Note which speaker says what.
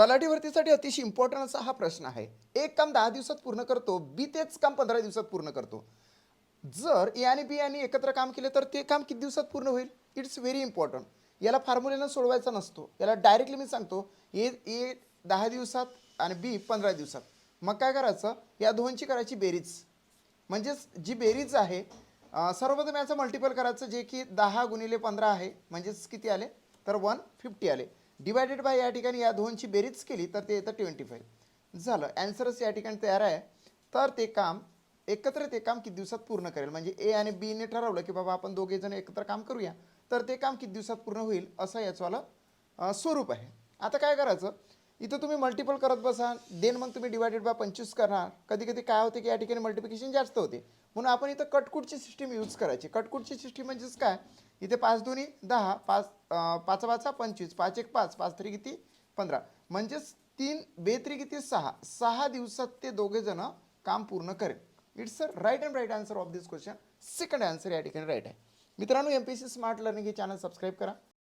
Speaker 1: तलाठी भरतीसाठी अतिशय इम्पॉर्टंट असा हा प्रश्न आहे. एक काम 10 दिवसात पूर्ण करतो, बी तेच काम 15 दिवसात पूर्ण करतो. जर ए आणि बी यांनी एकत्र काम केले तर ते काम किती दिवसात पूर्ण होईल? It's very important. याला फॉर्म्युलेनं सोडवायचा नसतो. याला डायरेक्टली मी सांगतो, ए 10 दिवसात आणि बी 15 दिवसात. मग काय करायचं? या दोनची करायची बेरीज. म्हणजेच जी बेरीज आहे, सर्वप्रथम याचं मल्टिपल करायचं, जे की 10 गुणिले 15 आहे, म्हणजेच किती आले? तर 150 आले. डिवायडेड बाय या ठिकाणी या दोनची बेरीज केली तर ते येतं 25. झालं, ॲन्सरच या ठिकाणी तयार आहे. तर ते काम एकत्र ते काम किती दिवसात पूर्ण करेल? म्हणजे ए आणि बीने ठरवलं की बाबा आपण दोघे जण एकत्र काम करूया, तर ते काम किती दिवसात पूर्ण होईल असं याचंवालं स्वरूप आहे. आता काय करायचं? इथं तुम्ही मल्टिपल करत बसा, देन मग तुम्ही डिवायडेड बाय 25 करणार. कधी कधी काय होते की या ठिकाणी मल्टिप्लिकेशन जास्त होते, म्हणून आपण इथं कटकुटची सिस्टीम यूज करायची. कटकुटची सिस्टीम म्हणजेच काय? इथे 5 दुनी 10, 5 पाचा 25, 5 एक 5, 5 तरी किती 15, म्हणजेच 3 बेत्री किती 6 दिवसात ते दोघे जण काम पूर्ण करेल. It's a right and right answer of this question. Second answer या ठिकाणी राईट आहे. मित्रांनो, MPSC स्मार्ट लर्निंग हे चॅनल सबस्क्राईब करा.